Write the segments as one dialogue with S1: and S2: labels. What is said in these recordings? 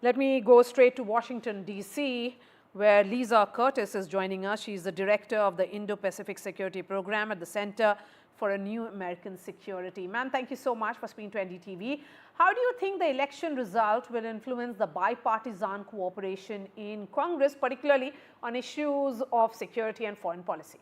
S1: Let me go straight to Washington, D.C., where Lisa Curtis is joining us. She's the director of the Indo-Pacific Security Program at the Center for a New American Security. Ma'am, thank you so much for speaking to NDTV. How do you think the election result will influence the bipartisan cooperation in Congress, particularly on issues of security and foreign policy?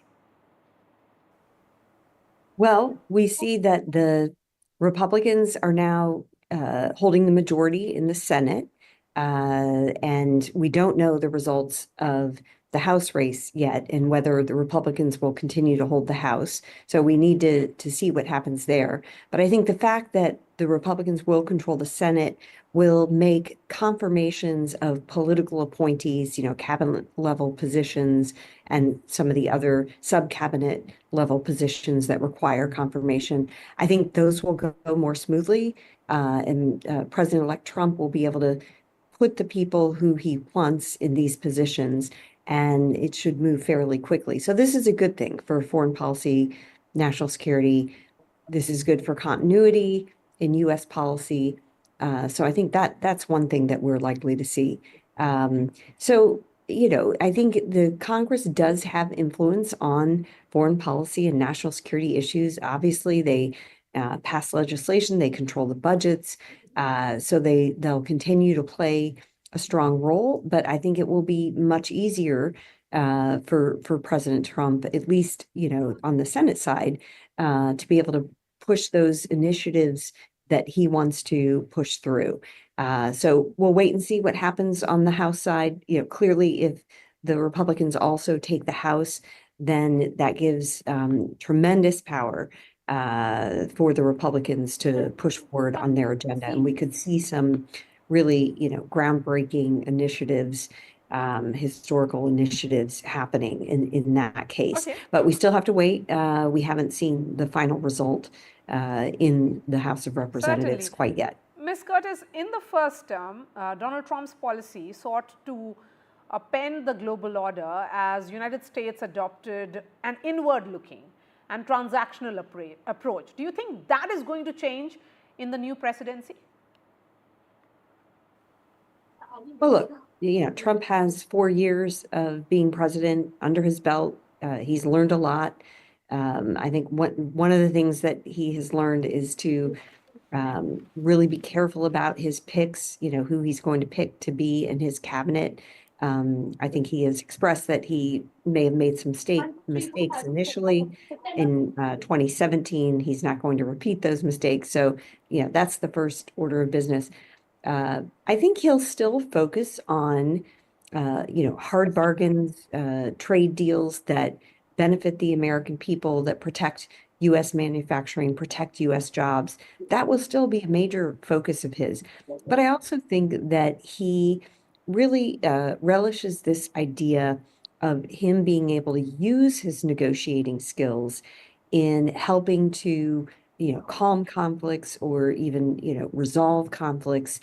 S2: Well, we see that the Republicans are now holding the majority in the Senate, and we don't know the results of the House race yet and whether the Republicans will continue to hold the House. So we need to see what happens there. But I think the fact that the Republicans will control the Senate will make confirmations of political appointees, cabinet level positions and some of the other sub-cabinet level positions that require confirmation. I think those will go more smoothly, and President-elect Trump will be able to put the people who he wants in these positions, and it should move fairly quickly. So this is a good thing for foreign policy, national security. This is good for continuity in U.S. policy. So I think that's one thing that we're likely to see. I think the Congress does have influence on foreign policy and national security issues. Obviously, they pass legislation, they control the budgets, so they'll continue to play a strong role. But I think it will be much easier for President Trump, at least on the Senate side, to be able to push those initiatives that he wants to push through. So we'll wait and see what happens on the House side. Clearly, if the Republicans also take the House, then that gives tremendous power for the Republicans to push forward on their agenda. And we could see some really, groundbreaking initiatives, historical initiatives happening in that case.
S1: Okay.
S2: But we still have to wait. We haven't seen the final result in the House of Representatives
S1: Certainly.
S2: quite yet.
S1: Ms. Curtis, in the first term, Donald Trump's policy sought to upend the global order as United States adopted an inward-looking and transactional approach. Do you think that is going to change in the new presidency?
S2: Well, look, Trump has 4 years of being president under his belt. He's learned a lot. I think one of the things that he has learned is to really be careful about his picks, who he's going to pick to be in his cabinet. I think he has expressed that he may have made some mistakes initially in 2017. He's not going to repeat those mistakes. So, that's the first order of business. I think he'll still focus on, hard bargains, trade deals that benefit the American people, that protect U.S. manufacturing, protect U.S. jobs. That will still be a major focus of his. But I also think that he really relishes this idea of him being able to use his negotiating skills in helping to calm conflicts or even resolve conflicts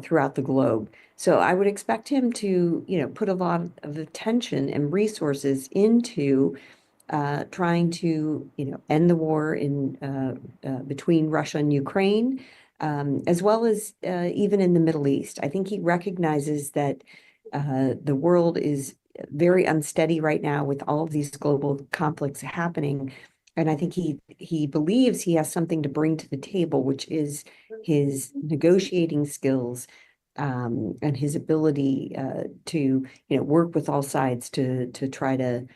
S2: throughout the globe. So I would expect him to put a lot of attention and resources into trying to end the war in between Russia and Ukraine, as well as even in the Middle East. I think he recognizes that the world is very unsteady right now with all of these global conflicts happening. And I think he believes he has something to bring to the table, which is his negotiating skills, and his ability to work with all sides to try to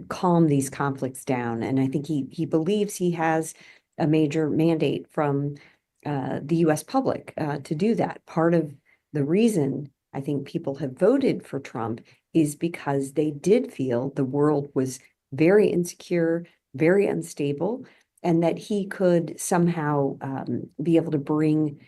S2: calm these conflicts down. And I think he believes he has a major mandate from the U.S. public to do that. Part of the reason I think people have voted for Trump is because they did feel the world was very insecure, very unstable, and that he could somehow be able to bring,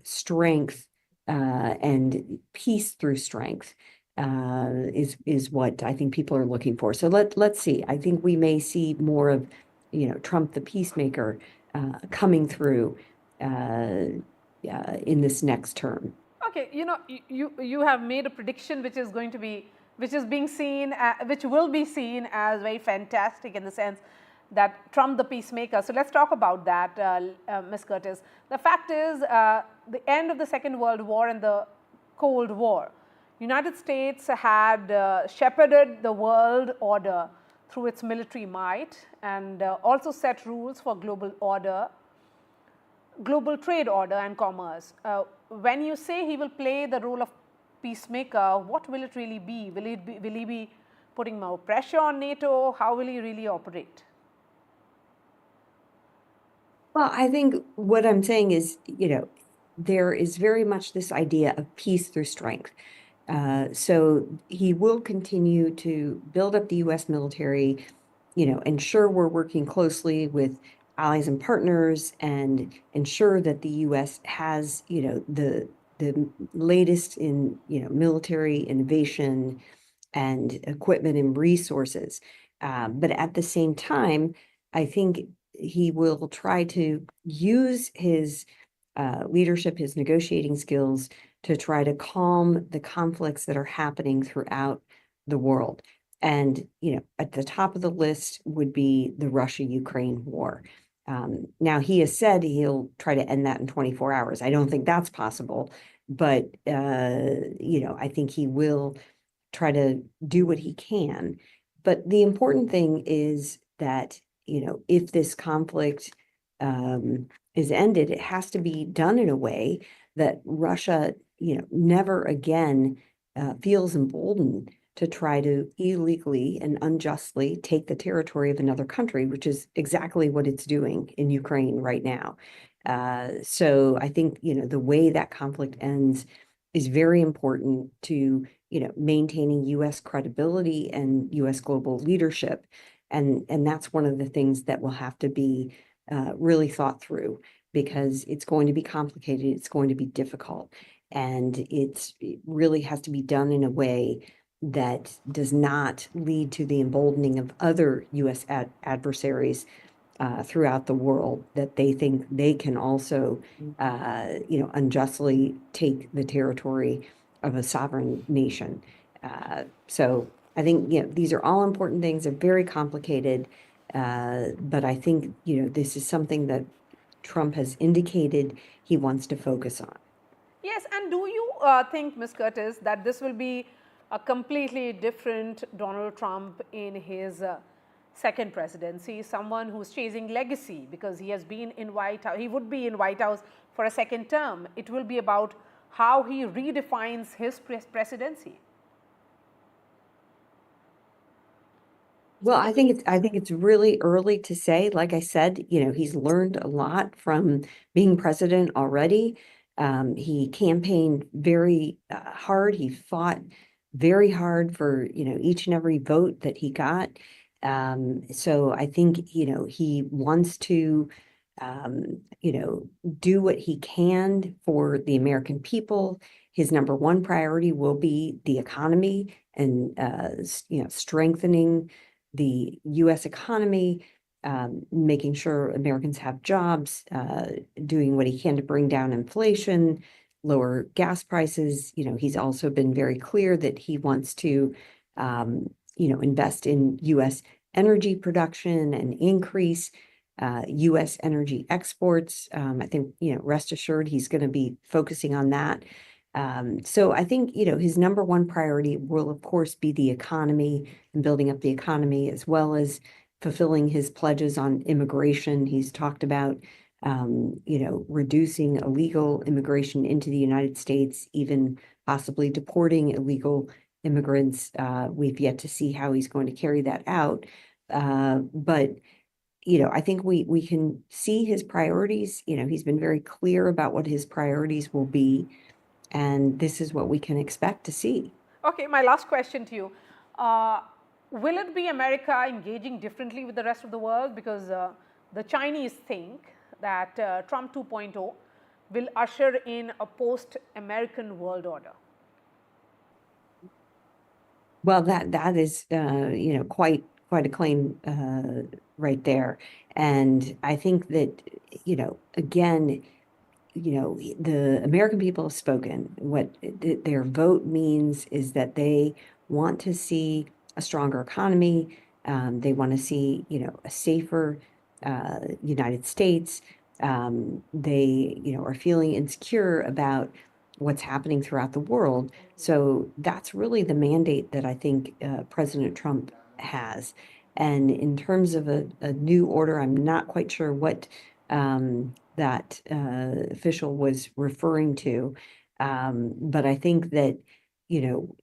S2: strength and peace through strength is what I think people are looking for. So let's see. I think we may see more of, Trump the peacemaker coming through in this next term.
S1: Okay, you have made a prediction which is going to be, which is being seen, which will be seen as very fantastic in the sense that Trump the peacemaker. So let's talk about that, Ms. Curtis. The fact is, the end of the Second World War and the Cold War. United States had shepherded the world order through its military might and also set rules for global order, global trade order and commerce. When you say he will play the role of peacemaker, what will it really be? Will he be putting more pressure on NATO? How will he really operate?
S2: Well, I think what I'm saying is, there is very much this idea of peace through strength. So he will continue to build up the U.S. military, ensure we're working closely with allies and partners, and ensure that the U.S. has, the latest in, military innovation and equipment and resources. But at the same time, I think he will try to use his leadership, his negotiating skills to try to calm the conflicts that are happening throughout the world. And, at the top of the list would be the Russia-Ukraine war. Now, he has said he'll try to end that in 24 hours. I don't think that's possible, but, I think he will try to do what he can. But the important thing is that, if this conflict is ended, it has to be done in a way that Russia, never again feels emboldened to try to illegally and unjustly take the territory of another country, which is exactly what it's doing in Ukraine right now. So I think, the way that conflict ends is very important to, maintaining U.S. credibility and U.S. global leadership. And that's one of the things that will have to be really thought through, because it's going to be complicated, it's going to be difficult, and it really has to be done in a way that does not lead to the emboldening of other U.S. adversaries throughout the world, that they think they can also, unjustly take the territory of a sovereign nation. So I think, these are all important things. They're very complicated, but I think, this is something that Trump has indicated he wants to focus on.
S1: Yes, and do you think, Ms. Curtis, that this will be a completely different Donald Trump in his second presidency, someone who's chasing legacy because he has been in White House, he would be in White House for a second term. It will be about how he redefines his presidency.
S2: Well, I think it's really early to say. Like I said, he's learned a lot from being president already. He campaigned very hard. He fought very hard for, each and every vote that he got. So I think, he wants to, do what he can for the American people. His number one priority will be the economy and, strengthening the U.S. economy, making sure Americans have jobs, doing what he can to bring down inflation, lower gas prices. He's also been very clear that he wants to, invest in U.S. energy production and increase U.S. energy exports. I think, rest assured, he's going to be focusing on that. So I think, his number one priority will, of course, be the economy and building up the economy, as well as fulfilling his pledges on immigration. He's talked about, reducing illegal immigration into the United States, even possibly deporting illegal immigrants. We've yet to see how he's going to carry that out. But I think we can see his priorities. He's been very clear about what his priorities will be. And this is what we can expect to see.
S1: Okay, my last question to you. Will it be America engaging differently with the rest of the world? Because the Chinese think that Trump 2.0 will usher in a post-American world order.
S2: Well, that is, quite a claim right there. And I think that, again, the American people have spoken. What their vote means is that they want to see a stronger economy. They want to see, a safer United States. They, are feeling insecure about what's happening throughout the world. So that's really the mandate that I think President Trump has. And in terms of a new order, I'm not quite sure what that official was referring to. But I think that, you know,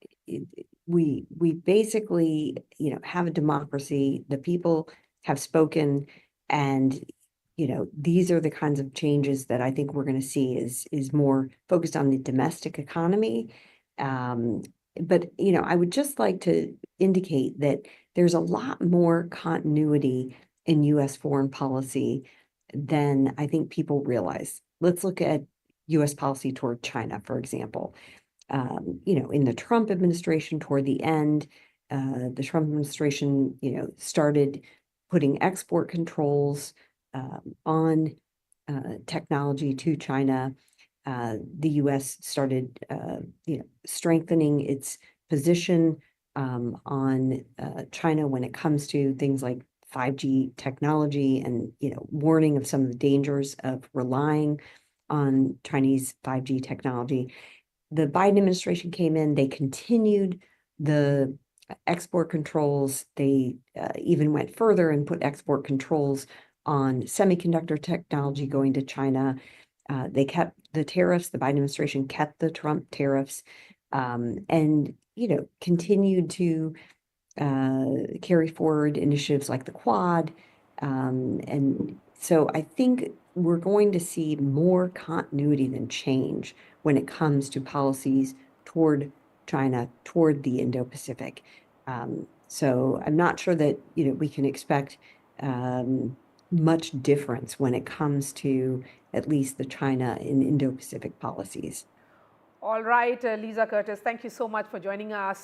S2: we basically, have a democracy. The people have spoken, and these are the kinds of changes that I think we're going to see is more focused on the domestic economy. Um, but I would just like to indicate that there's a lot more continuity in U.S. foreign policy than I think people realize. Let's look at U.S. policy toward China, for example. In the Trump administration toward the end, the Trump administration, started putting export controls on technology to China. The U.S. started, strengthening its position on China when it comes to things like 5G technology, and warning of some of the dangers of relying on Chinese 5G technology. The Biden administration came in, they continued the export controls. They even went further and put export controls on semiconductor technology going to China. They kept the tariffs. The Biden administration kept the Trump tariffs, and continued to carry forward initiatives like the Quad. And so I think we're going to see more continuity than change when it comes to policies toward China, toward the Indo-Pacific. So I'm not sure that we can expect much difference when it comes to at least the China and Indo-Pacific policies.
S1: All right, Lisa Curtis, thank you so much for joining us.